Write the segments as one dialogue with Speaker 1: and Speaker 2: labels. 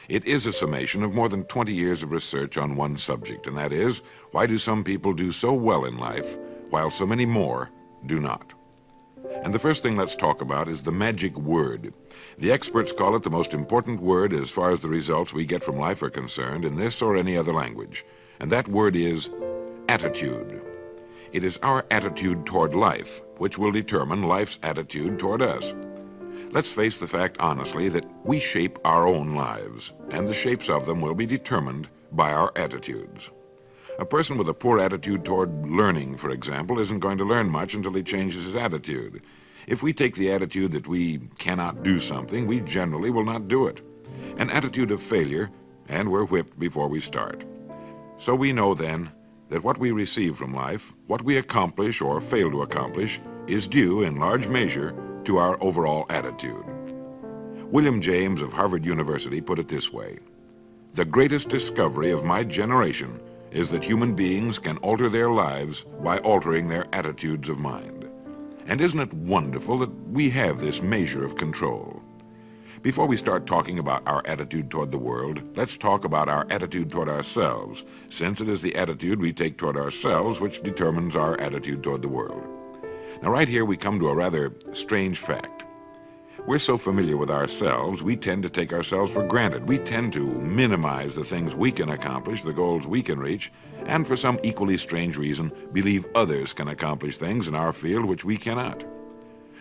Speaker 1: It is a summation of more than 20 years of research on one subject, and that is, why do some people do so well in life, while so many more do not? And the first thing let's talk about is the magic word. The experts call it the most important word as far as the results we get from life are concerned in this or any other language. And that word is attitude. It is our attitude toward life which will determine life's attitude toward us. Let's face the fact honestly that we shape our own lives, and the shapes of them will be determined by our attitudes. A person with a poor attitude toward learning, for example, isn't going to learn much until he changes his attitude. If we take the attitude that we cannot do something, we generally will not do it. An attitude of failure, and we're whipped before we start. So we know then that what we receive from life, what we accomplish or fail to accomplish, is due in large measure to our overall attitude. William James of Harvard University put it this way: "The greatest discovery of my generation is that human beings can alter their lives by altering their attitudes of mind." And isn't it wonderful that we have this measure of control? Before we start talking about our attitude toward the world, let's talk about our attitude toward ourselves, since it is the attitude we take toward ourselves which determines our attitude toward the world. Now, right here we come to a rather strange fact. We're so familiar with ourselves, we tend to take ourselves for granted. We tend to minimize the things we can accomplish, the goals we can reach, and for some equally strange reason, believe others can accomplish things in our field which we cannot.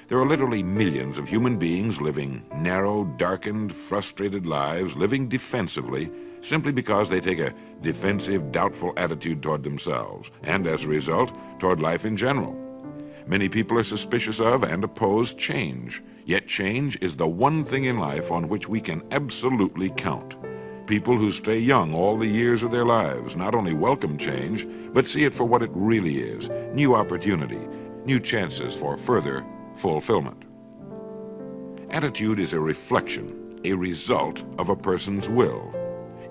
Speaker 1: There are literally millions of human beings living narrow, darkened, frustrated lives, living defensively, simply because they take a defensive, doubtful attitude toward themselves, and as a result, toward life in general. Many people are suspicious of and oppose change, yet change is the one thing in life on which we can absolutely count. People who stay young all the years of their lives not only welcome change, but see it for what it really is: new opportunity, new chances for further fulfillment. Attitude is a reflection, a result of a person's will.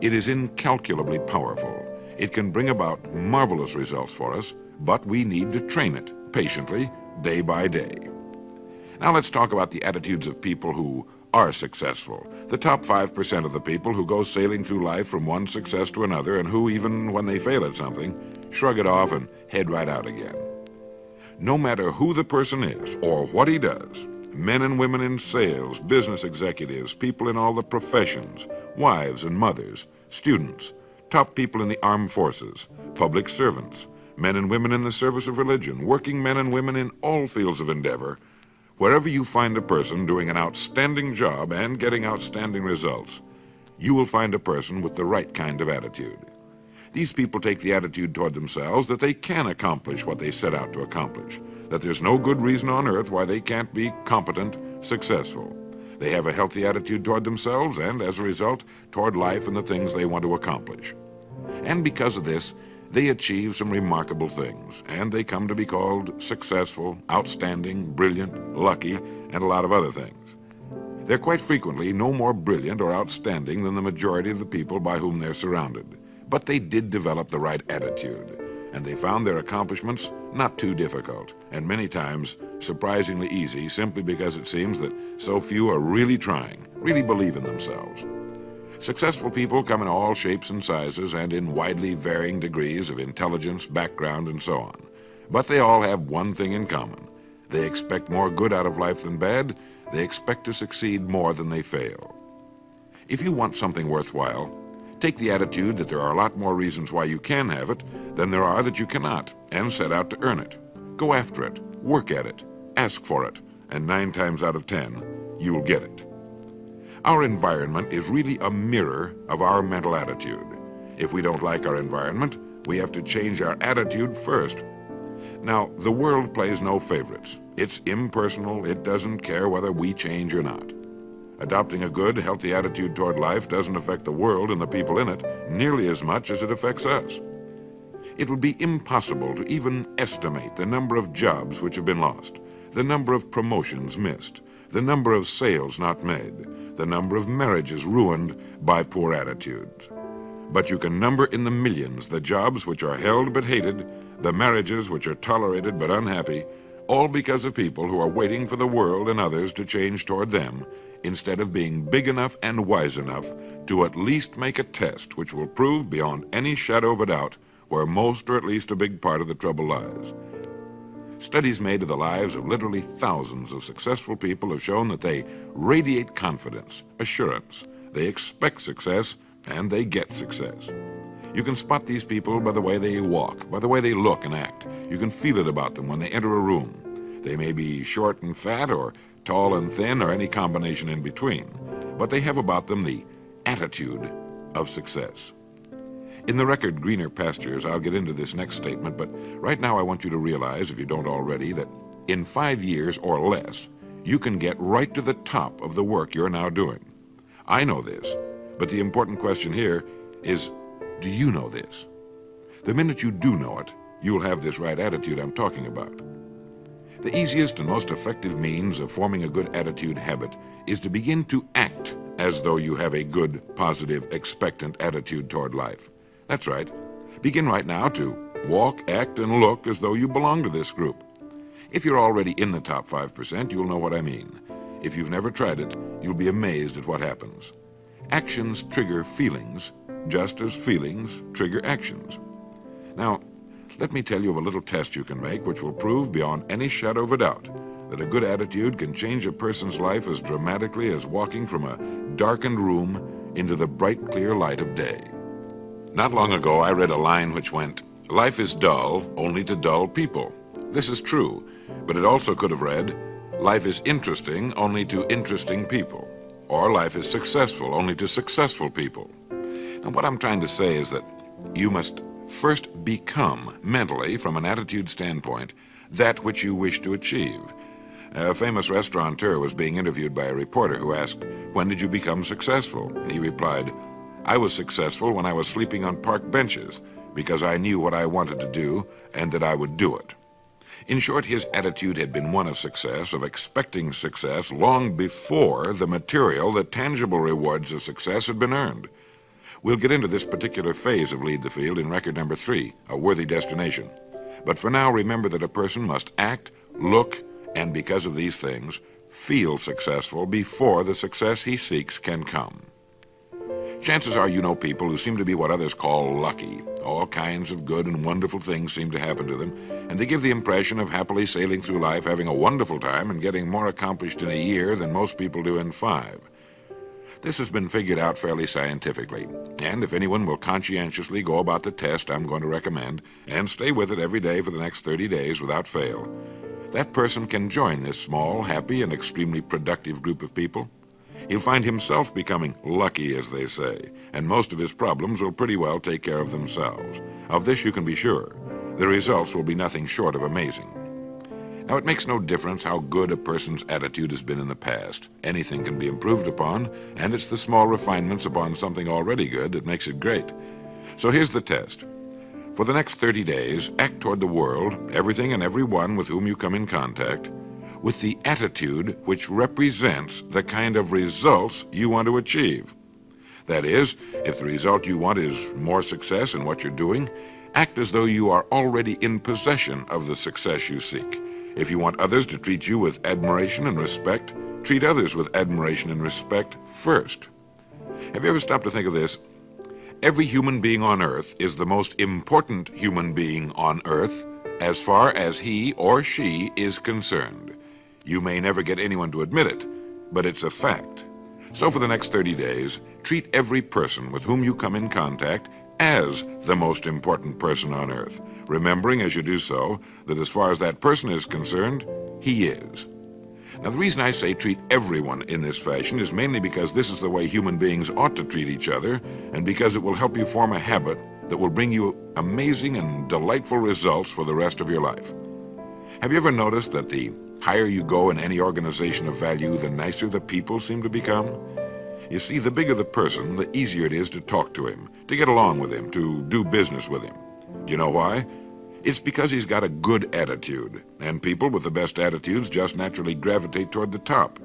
Speaker 1: It is incalculably powerful. It can bring about marvelous results for us, but we need to train it patiently, day by day. Now let's talk about the attitudes of people who are successful. The top 5% of the people who go sailing through life from one success to another, and who, even when they fail at something, shrug it off and head right out again. No matter who the person is or what he does, men and women in sales, business executives, people in all the professions, wives and mothers, students, top people in the armed forces, public servants, men and women in the service of religion, working men and women in all fields of endeavor, wherever you find a person doing an outstanding job and getting outstanding results, you will find a person with the right kind of attitude. These people take the attitude toward themselves that they can accomplish what they set out to accomplish, that there's no good reason on earth why they can't be competent, successful. They have a healthy attitude toward themselves and, as a result, toward life and the things they want to accomplish. And because of this, they achieve some remarkable things, and they come to be called successful, outstanding, brilliant, lucky, and a lot of other things. They're quite frequently no more brilliant or outstanding than the majority of the people by whom they're surrounded. But they did develop the right attitude, and they found their accomplishments not too difficult, and many times surprisingly easy, simply because it seems that so few are really trying, really believe in themselves. Successful people come in all shapes and sizes and in widely varying degrees of intelligence, background, and so on. But they all have one thing in common. They expect more good out of life than bad. They expect to succeed more than they fail. If you want something worthwhile, take the attitude that there are a lot more reasons why you can have it than there are that you cannot, and set out to earn it. Go after it, work at it, ask for it, and 9 times out of 10, you'll get it. Our environment is really a mirror of our mental attitude. If we don't like our environment, we have to change our attitude first. Now, the world plays no favorites. It's impersonal. It doesn't care whether we change or not. Adopting a good, healthy attitude toward life doesn't affect the world and the people in it nearly as much as it affects us. It would be impossible to even estimate the number of jobs which have been lost, the number of promotions missed, the number of sales not made, the number of marriages ruined by poor attitudes. But you can number in the millions the jobs which are held but hated, the marriages which are tolerated but unhappy, all because of people who are waiting for the world and others to change toward them instead of being big enough and wise enough to at least make a test which will prove beyond any shadow of a doubt where most or at least a big part of the trouble lies. Studies made of the lives of literally thousands of successful people have shown that they radiate confidence, assurance, they expect success, and they get success. You can spot these people by the way they walk, by the way they look and act. You can feel it about them when they enter a room. They may be short and fat, or tall and thin, or any combination in between, but they have about them the attitude of success. In the record Greener Pastures, I'll get into this next statement, but right now I want you to realize, if you don't already, that in 5 years or less, you can get right to the top of the work you're now doing. I know this, but the important question here is, do you know this? The minute you do know it, you'll have this right attitude I'm talking about. The easiest and most effective means of forming a good attitude habit is to begin to act as though you have a good, positive, expectant attitude toward life. That's right. Begin right now to walk, act, and look as though you belong to this group. If you're already in the top 5%, you'll know what I mean. If you've never tried it, you'll be amazed at what happens. Actions trigger feelings, just as feelings trigger actions. Now, let me tell you of a little test you can make which will prove beyond any shadow of a doubt that a good attitude can change a person's life as dramatically as walking from a darkened room into the bright, clear light of day. Not long ago, I read a line which went, "Life is dull only to dull people." This is true, but it also could have read, "Life is interesting only to interesting people," or "Life is successful only to successful people." And what I'm trying to say is that you must first become mentally, from an attitude standpoint, that which you wish to achieve. A famous restaurateur was being interviewed by a reporter who asked, "When did you become successful?" And he replied, "I was successful when I was sleeping on park benches because I knew what I wanted to do and that I would do it." In short, his attitude had been one of success, of expecting success, long before the material, the tangible rewards of success had been earned. We'll get into this particular phase of Lead the Field in record number 3, A Worthy Destination. But for now, remember that a person must act, look, and because of these things, feel successful before the success he seeks can come. Chances are you know people who seem to be what others call lucky. All kinds of good and wonderful things seem to happen to them, and they give the impression of happily sailing through life, having a wonderful time, and getting more accomplished in a year than most people do in 5. This has been figured out fairly scientifically, and if anyone will conscientiously go about the test I'm going to recommend, and stay with it every day for the next 30 days without fail, that person can join this small, happy, and extremely productive group of people. He'll find himself becoming lucky, as they say, and most of his problems will pretty well take care of themselves. Of this you can be sure. The results will be nothing short of amazing. Now, it makes no difference how good a person's attitude has been in the past. Anything can be improved upon, and it's the small refinements upon something already good that makes it great. So here's the test. For the next 30 days, act toward the world, everything and everyone with whom you come in contact, with the attitude which represents the kind of results you want to achieve. That is, if the result you want is more success in what you're doing, act as though you are already in possession of the success you seek. If you want others to treat you with admiration and respect, treat others with admiration and respect first. Have you ever stopped to think of this? Every human being on earth is the most important human being on earth as far as he or she is concerned. You may never get anyone to admit it, but it's a fact. So for the next 30 days, treat every person with whom you come in contact as the most important person on earth, remembering as you do so that as far as that person is concerned, he is. Now, the reason I say treat everyone in this fashion is mainly because this is the way human beings ought to treat each other, and because it will help you form a habit that will bring you amazing and delightful results for the rest of your life. Have you ever noticed that the higher you go in any organization of value, the nicer the people seem to become? You see, the bigger the person, the easier it is to talk to him, to get along with him, to do business with him. Do you know why? It's because he's got a good attitude, and people with the best attitudes just naturally gravitate toward the top.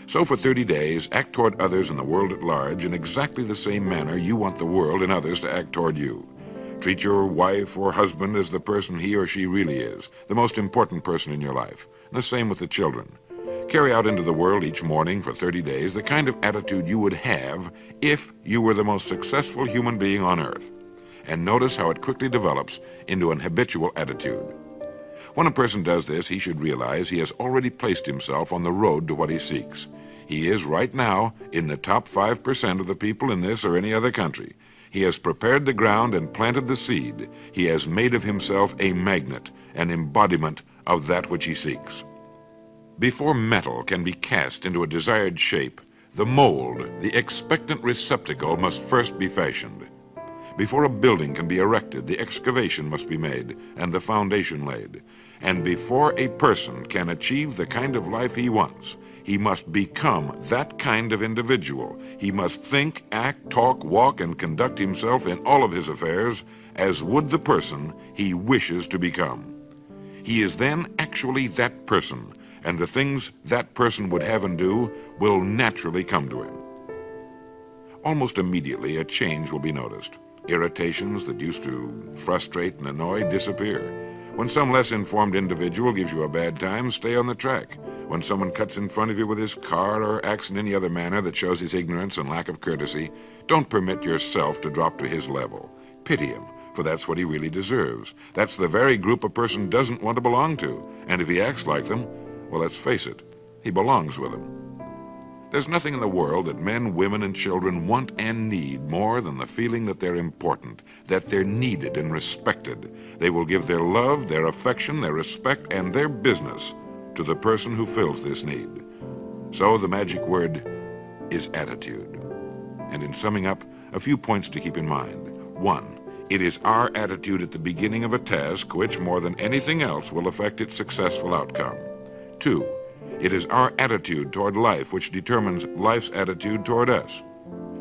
Speaker 1: So for 30 days, act toward others and the world at large in exactly the same manner you want the world and others to act toward you. Treat your wife or husband as the person he or she really is, the most important person in your life. And the same with the children. Carry out into the world each morning for 30 days the kind of attitude you would have if you were the most successful human being on earth. And notice how it quickly develops into an habitual attitude. When a person does this, he should realize he has already placed himself on the road to what he seeks. He is right now in the top 5% of the people in this or any other country. He has prepared the ground and planted the seed. He has made of himself a magnet, an embodiment of that which he seeks. Before metal can be cast into a desired shape, the mold, the expectant receptacle, must first be fashioned. Before a building can be erected, the excavation must be made and the foundation laid. And before a person can achieve the kind of life he wants, he must become that kind of individual. He must think, act, talk, walk, and conduct himself in all of his affairs as would the person he wishes to become. He is then actually that person, and the things that person would have and do will naturally come to him. Almost immediately, a change will be noticed. Irritations that used to frustrate and annoy disappear. When some less informed individual gives you a bad time, stay on the track. When someone cuts in front of you with his car or acts in any other manner that shows his ignorance and lack of courtesy, don't permit yourself to drop to his level. Pity him, for that's what he really deserves. That's the very group a person doesn't want to belong to. And if he acts like them, well, let's face it, he belongs with them. There's nothing in the world that men, women, and children want and need more than the feeling that they're important, that they're needed and respected. They will give their love, their affection, their respect, and their business to the person who fills this need. So the magic word is attitude. And in summing up, a few points to keep in mind. 1, it is our attitude at the beginning of a task which, more than anything else, will affect its successful outcome. 2, it is our attitude toward life which determines life's attitude toward us.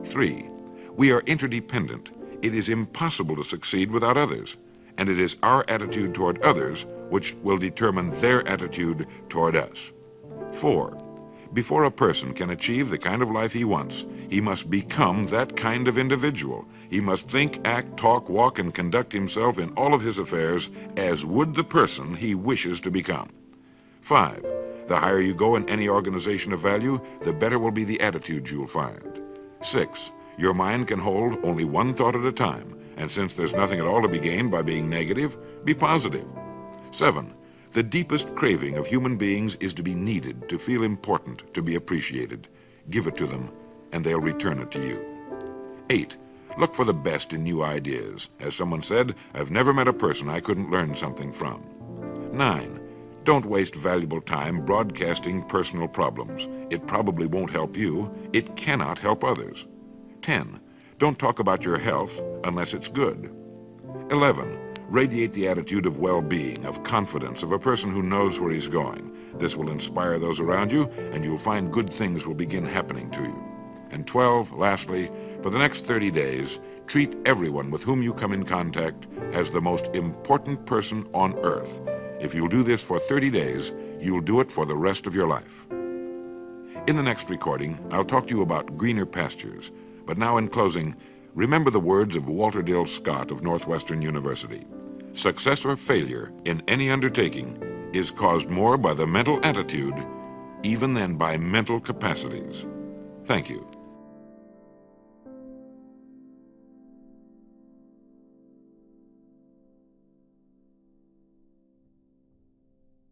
Speaker 1: 3, we are interdependent. It is impossible to succeed without others. And it is our attitude toward others which will determine their attitude toward us. 4, before a person can achieve the kind of life he wants, he must become that kind of individual. He must think, act, talk, walk, and conduct himself in all of his affairs as would the person he wishes to become. 5, the higher you go in any organization of value, the better will be the attitudes you'll find. 6, your mind can hold only one thought at a time, and since there's nothing at all to be gained by being negative, be positive. 7, the deepest craving of human beings is to be needed, to feel important, to be appreciated. Give it to them, and they'll return it to you. 8, look for the best in new ideas. As someone said, I've never met a person I couldn't learn something from. 9, don't waste valuable time broadcasting personal problems. It probably won't help you. It cannot help others. 10, don't talk about your health unless it's good. 11, radiate the attitude of well-being, of confidence, of a person who knows where he's going. This will inspire those around you, and you'll find good things will begin happening to you. And 12, lastly, for the next 30 days, treat everyone with whom you come in contact as the most important person on earth. If you'll do this for 30 days, you'll do it for the rest of your life. In the next recording, I'll talk to you about greener pastures. But now in closing, remember the words of Walter Dill Scott of Northwestern University. Success or failure in any undertaking is caused more by the mental attitude even than by mental capacities. Thank you.